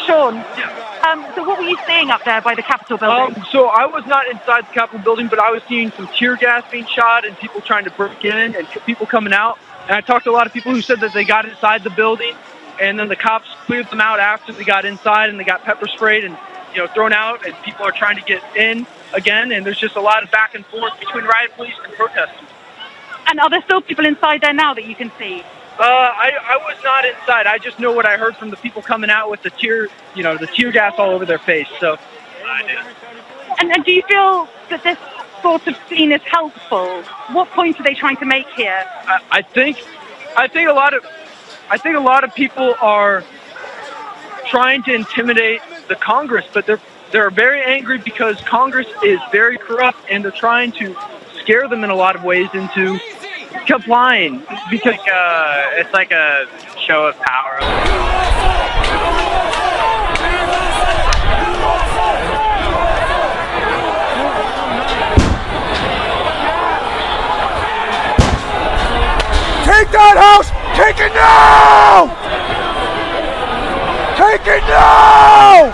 Sean, Yeah. so what were you seeing up there by the Capitol building? So I was not inside the Capitol building, but I was seeing some tear gas being shot and people trying to break in and people coming out. And I talked to a lot of people who said that they got inside the building, and then the cops cleared them out after they got inside, and they got pepper sprayed and thrown out, and people are trying to get in again. And there's just a lot of back and forth between riot police and protesters. And are there still people inside there now that you can see? I was not inside. I just know what I heard from the people coming out with the tear gas all over their face. So I did. And do you feel that this sort of scene is helpful? What point are they trying to make here? I think a lot of people are trying to intimidate the Congress, but they're very angry because Congress is very corrupt, and they're trying to scare them in a lot of ways into complying, because it's like a show of power. Take that house! Take it now! Take it now!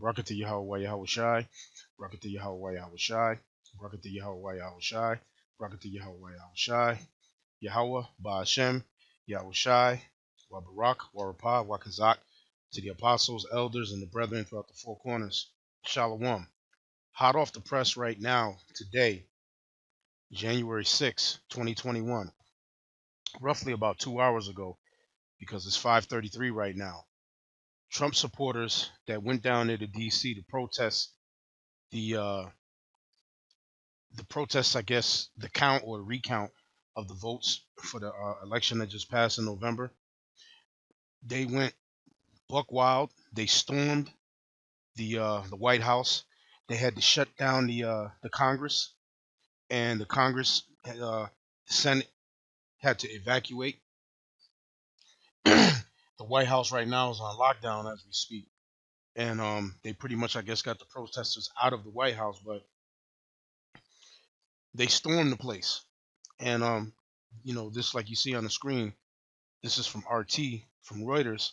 Barakatah Yahweh Yahweh Shai, Barakatah Yahweh Yahweh Shai, Barakatah Yahweh Yahweh Shai, Barakatah Yahweh Yahweh Shai, Yahweh Ba'ashem, Yahweh Shai, Wa Barak, Wa Rapah, Wa Kazak, to the apostles, elders, and the brethren throughout the four corners. Shalom. Hot off the press right now, today, January 6, 2021, roughly about 2 hours ago, because it's 5:33 right now. Trump supporters that went down there to D.C. to protest the protests, I guess, the count or the recount of the votes for the election that just passed in November. They went buck wild. They stormed the White House. They had to shut down the Congress, and the Congress, the Senate had to evacuate. The White House right now is on lockdown as we speak, and they pretty much, I guess, got the protesters out of the White House, but they stormed the place. And this, like you see on the screen, this is from RT, from Reuters.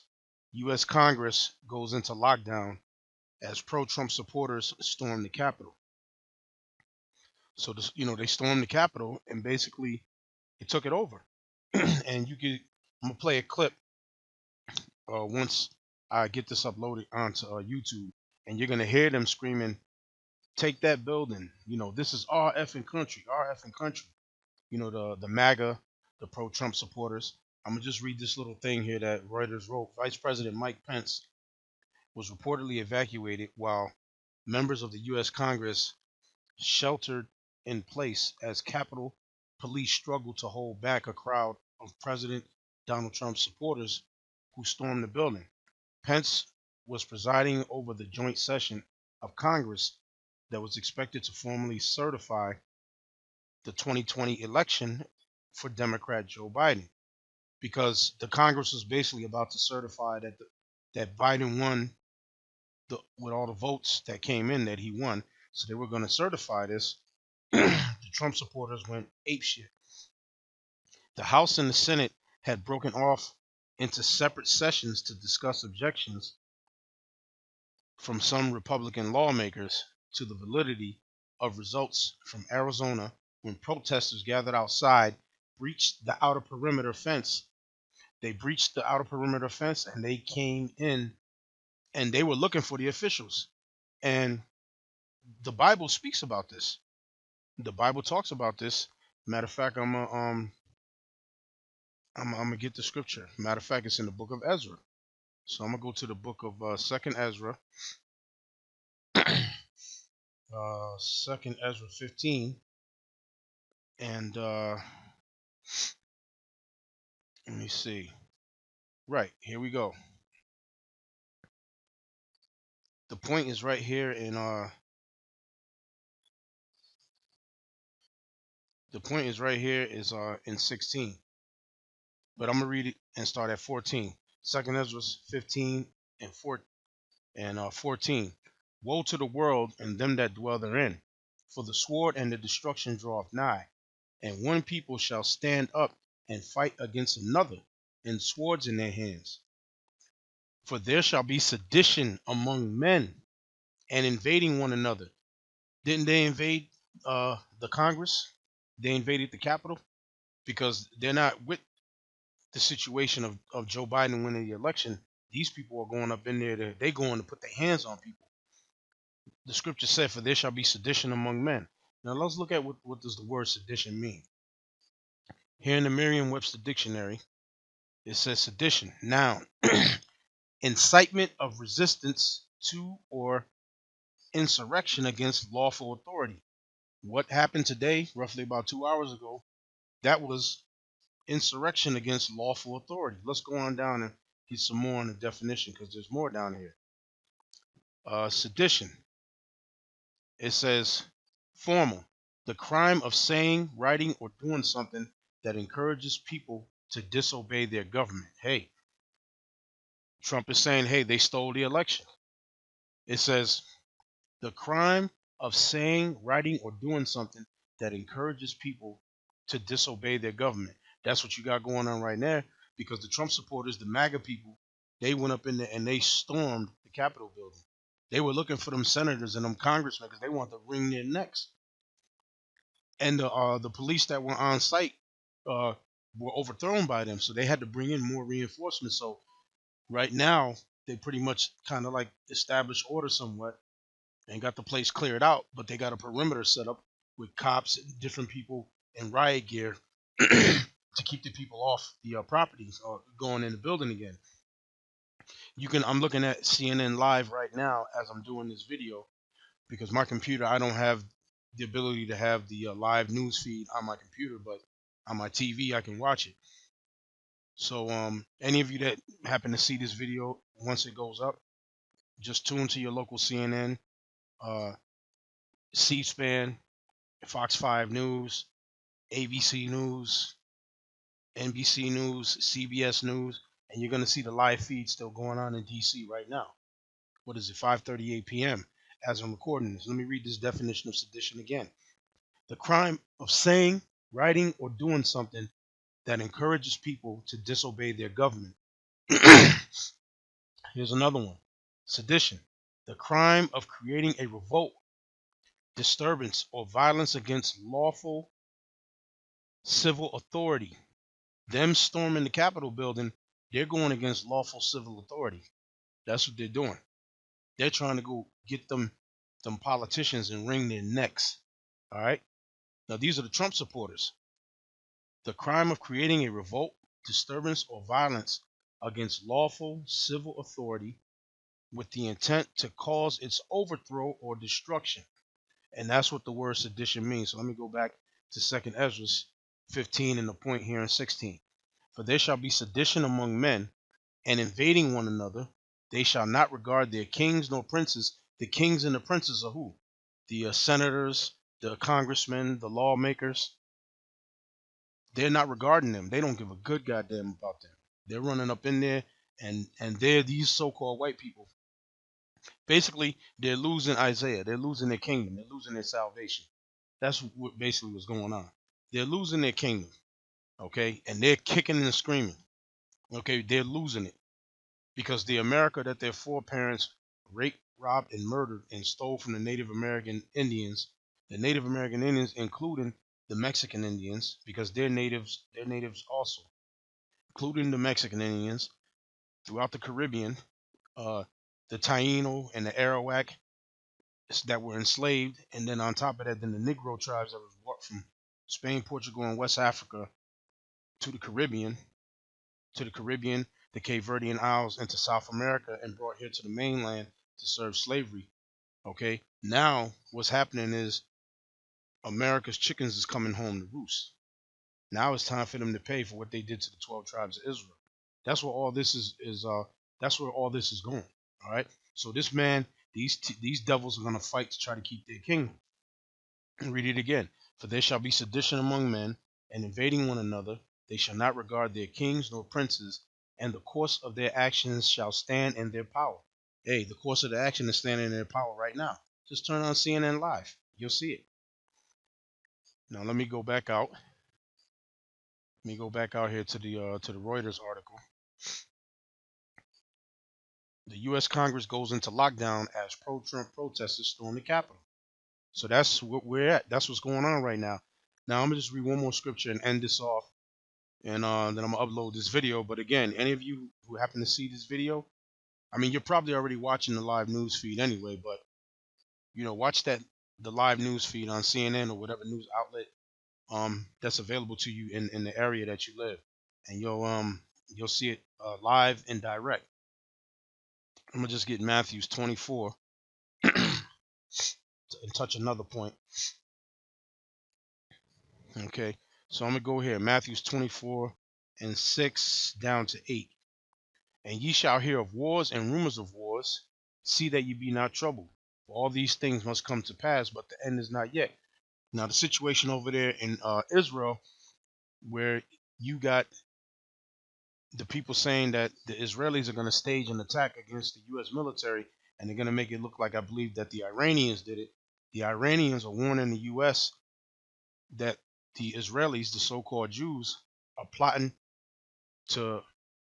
U.S. Congress goes into lockdown as pro-Trump supporters storm the Capitol. So this, they stormed the Capitol and basically it took it over. And I'm gonna play a clip once I get this uploaded onto YouTube, and you're gonna hear them screaming, "Take that building!" This is our effing country, our effing country. The MAGA, the pro-Trump supporters. I'm gonna just read this little thing here that Reuters wrote. Vice President Mike Pence was reportedly evacuated while members of the U.S. Congress sheltered in place as Capitol Police struggled to hold back a crowd of President Donald Trump supporters who stormed the building. Pence was presiding over the joint session of Congress that was expected to formally certify the 2020 election for Democrat Joe Biden, because the Congress was basically about to certify that Biden won with all the votes that came in, that he won. So they were going to certify this. The Trump supporters went apeshit. The House and the Senate had broken off into separate sessions to discuss objections from some Republican lawmakers to the validity of results from Arizona when protesters gathered outside breached the outer perimeter fence. They breached the outer perimeter fence and they came in and they were looking for the officials. And the Bible speaks about this. The Bible talks about this. Matter of fact, I'm gonna get the scripture. Matter of fact, it's in the book of Ezra. So I'm gonna go to the book of Second Ezra, Second Ezra 15, and let me see. Right here we go. The point is right here in the point is right here is in 16. But I'm gonna read it and start at 14. Second Ezra 15 and 14. Woe to the world and them that dwell therein, for the sword and the destruction draweth nigh, and one people shall stand up and fight against another, and swords in their hands. For there shall be sedition among men, and invading one another. Didn't they invade the Congress? They invaded the Capitol because they're not with the situation of Joe Biden winning the election. These people are going up in there. They're going to put their hands on people. The scripture said, for there shall be sedition among men. Now let's look at what does the word sedition mean. Here in the Merriam-Webster dictionary, it says sedition, noun, incitement of resistance to or insurrection against lawful authority. What happened today, roughly about 2 hours ago, that was insurrection against lawful authority. Let's go on down and get some more on the definition because there's more down here. Sedition. It says formal, the crime of saying, writing, or doing something that encourages people to disobey their government. Hey, Trump is saying, hey, they stole the election. It says the crime of saying, writing, or doing something that encourages people to disobey their government. That's what you got going on right now because the Trump supporters, the MAGA people, they went up in there and they stormed the Capitol building. They were looking for them senators and them congressmen because they wanted to wring their necks. And the police that were on site were overthrown by them, so they had to bring in more reinforcements. So right now they pretty much kind of like established order somewhat and got the place cleared out, but they got a perimeter set up with cops and different people in riot gear to keep the people off the properties or going in the building again. I'm looking at CNN Live right now as I'm doing this video because my computer, I don't have the ability to have the live news feed on my computer, but on my TV I can watch it. So any of you that happen to see this video once it goes up, just tune to your local CNN, C-SPAN, Fox 5 News, ABC News, NBC News, CBS News, and you're going to see the live feed still going on in DC right now. What is it, 5:38 p.m. as I'm recording this. Let me read this definition of sedition again. The crime of saying, writing, or doing something that encourages people to disobey their government. Here's another one. Sedition. The crime of creating a revolt, disturbance, or violence against lawful civil authority. Them storming the Capitol building, they're going against lawful civil authority. That's what they're doing. They're trying to go get them politicians and wring their necks. All right. Now these are the Trump supporters. The crime of creating a revolt, disturbance, or violence against lawful civil authority with the intent to cause its overthrow or destruction. And that's what the word sedition means. So let me go back to 2nd Ezra 15 and the point here in 16. For there shall be sedition among men, and invading one another. They shall not regard their kings nor princes. The kings and the princes are who? The senators, the congressmen, the lawmakers. They're not regarding them. They don't give a good goddamn about them. They're running up in there, and they're these so-called white people. Basically, they're losing Isaiah. They're losing their kingdom. They're losing their salvation. That's what basically what's going on. They're losing their kingdom, okay? And they're kicking and screaming, okay? They're losing it because the America that their foreparents raped, robbed, and murdered and stole from the Native American Indians. The Native American Indians, including the Mexican Indians, because they're natives also, including the Mexican Indians throughout the Caribbean, uh, the Taino and the Arawak that were enslaved, and then on top of that, then the Negro tribes that was brought from Spain, Portugal, and West Africa to the Caribbean, the Cape Verdean Isles, and to South America, and brought here to the mainland to serve slavery. Okay, now what's happening is America's chickens is coming home to roost. Now it's time for them to pay for what they did to the 12 tribes of Israel. That's where all this is. That's where all this is going. All right. So this man, these devils are gonna fight to try to keep their kingdom. Read it again. For there shall be sedition among men, and invading one another. They shall not regard their kings nor princes, and the course of their actions shall stand in their power. Hey, the course of the action is standing in their power right now. Just turn on CNN Live. You'll see it. Now let me go back out. Let me go back out here to the Reuters article. The U.S. Congress goes into lockdown as pro-Trump protesters storm the Capitol. So that's what we're at. That's what's going on right now. Now I'm gonna just read one more scripture and end this off, and then I'm gonna upload this video. But again, any of you who happen to see this video, I mean, you're probably already watching the live news feed anyway. But watch the live news feed on CNN or whatever news outlet that's available to you in the area that you live, and you'll see it live and direct. I'm gonna just get Matthew 24 and touch another point. Okay, so I'm gonna go here, Matthew 24 and 6 down to 8. And ye shall hear of wars and rumors of wars. See that ye be not troubled. For all these things must come to pass, but the end is not yet. Now the situation over there in Israel, where you got the people saying that the Israelis are going to stage an attack against the U.S. military, and they're going to make it look like, I believe, that the Iranians did it. The Iranians are warning the U.S. that the Israelis, the so-called Jews, are plotting to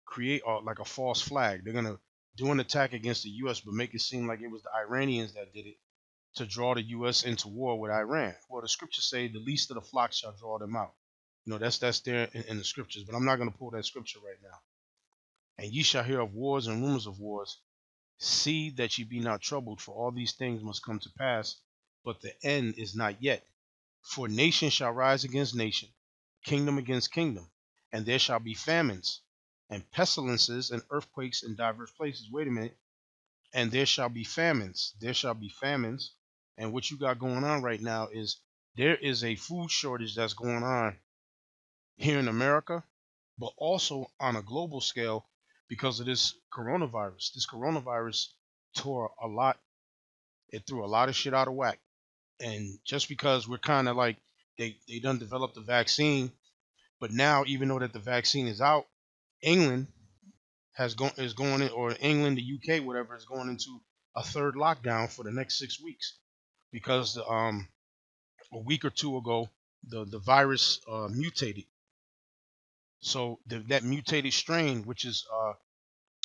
create like a false flag. They're going to do an attack against the U.S., but make it seem like it was the Iranians that did it to draw the U.S. into war with Iran. Well, the scriptures say the least of the flock shall draw them out. That's there in the scriptures, but I'm not going to pull that scripture right now. And ye shall hear of wars and rumors of wars. See that ye be not troubled, for all these things must come to pass, but the end is not yet. For nation shall rise against nation, kingdom against kingdom, and there shall be famines, and pestilences, and earthquakes in diverse places. Wait a minute. And there shall be famines. There shall be famines. And what you got going on right now is there is a food shortage that's going on here in America, but also on a global scale because of this coronavirus. This coronavirus tore a lot. It threw a lot of shit out of whack. And just because we're kind of like they done developed the vaccine, but now even though that the vaccine is out, England is going in, or England, the UK, whatever, is going into a third lockdown for the next 6 weeks because a week or two ago the virus mutated. So that mutated strain, which is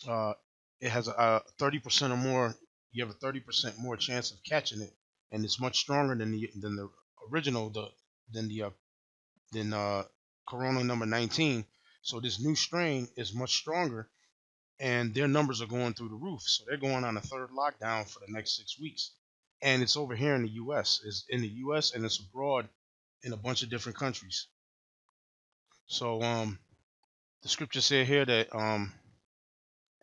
it has a 30% or more. You have a 30% more chance of catching it, and it's much stronger than the original, than Corona number 19. So this new strain is much stronger, and their numbers are going through the roof. So they're going on a third lockdown for the next 6 weeks, and it's over here in the U.S. It's in the U.S. and it's abroad in a bunch of different countries. So the scripture said here that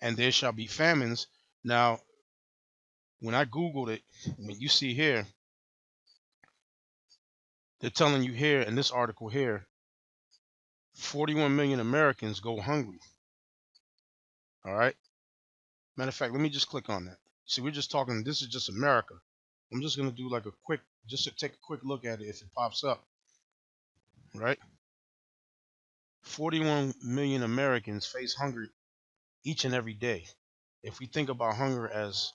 and there shall be famines. Now, when I Googled it, when you see here, they're telling you here in this article here, 41 million Americans go hungry. All right. Matter of fact, let me just click on that. See, we're just talking, this is just America. I'm just going to do like a quick, just to take a quick look at it if it pops up. Right. 41 million Americans face hunger each and every day. If we think about hunger as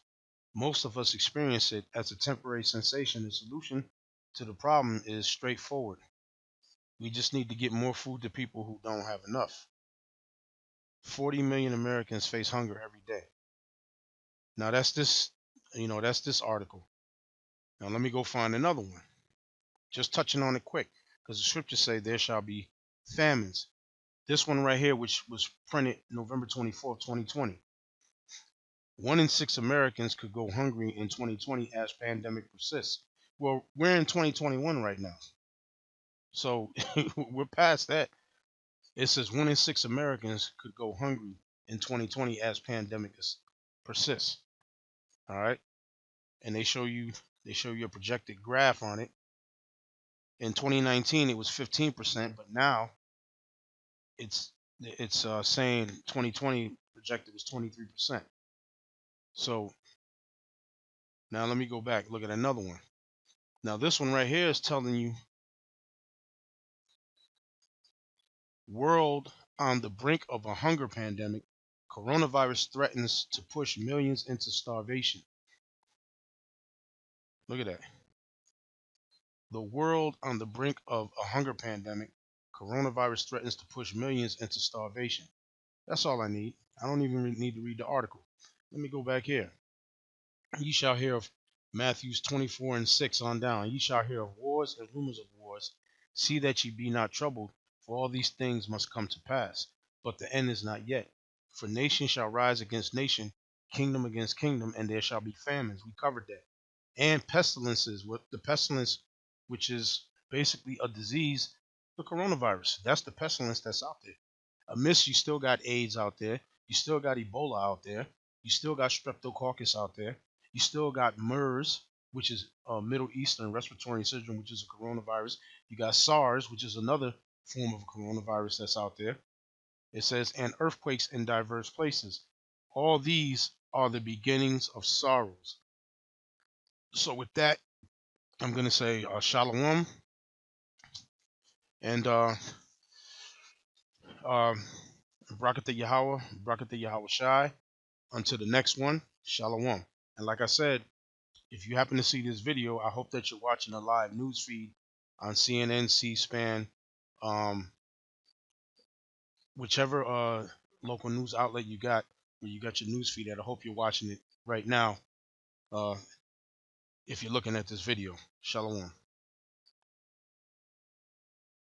most of us experience it as a temporary sensation, the solution to the problem is straightforward. We just need to get more food to people who don't have enough. 40 million Americans face hunger every day. Now that's this, You know, that's this article. Now let me go find another one. Just touching on it quick, because the scriptures say there shall be famines. This one right here, which was printed November 24th, 2020. 1 in 6 Americans could go hungry in 2020 as pandemic persists. Well, we're in 2021 right now. So we're past that. It says 1 in 6 Americans could go hungry in 2020 as pandemic persists. All right. And they show you a projected graph on it. In 2019 it was 15%, but now it's saying 2020 projected was 23%. So now let me go back, look at another one. Now this one right here is telling you world on the brink of a hunger pandemic. Coronavirus threatens to push millions into starvation. Look at that. The world on the brink of a hunger pandemic. Coronavirus threatens to push millions into starvation. That's all I need. I don't even need to read the article. Let me go back here. Ye shall hear of Matthews 24 and 6 on down. Ye shall hear of wars and rumors of wars. See that ye be not troubled, for all these things must come to pass. But the end is not yet. For nation shall rise against nation, kingdom against kingdom, and there shall be famines. We covered that. And pestilences, with the pestilence, which is basically a disease, the coronavirus. That's the pestilence that's out there. Amidst, you still got AIDS out there. You still got Ebola out there. You still got Streptococcus out there. You still got MERS, which is a Middle Eastern respiratory syndrome, which is a coronavirus. You got SARS, which is another form of coronavirus that's out there. It says, and earthquakes in diverse places. All these are the beginnings of sorrows. So with that, I'm going to say shalom. And Brakatha Yahweh, Brakatha Yahweh Shai. Until the next one, shalom. And like I said, if you happen to see this video, I hope that you're watching a live news feed on CNN, C-SPAN, whichever local news outlet you got, where you got your news feed at. I hope you're watching it right now if you're looking at this video. Shalom.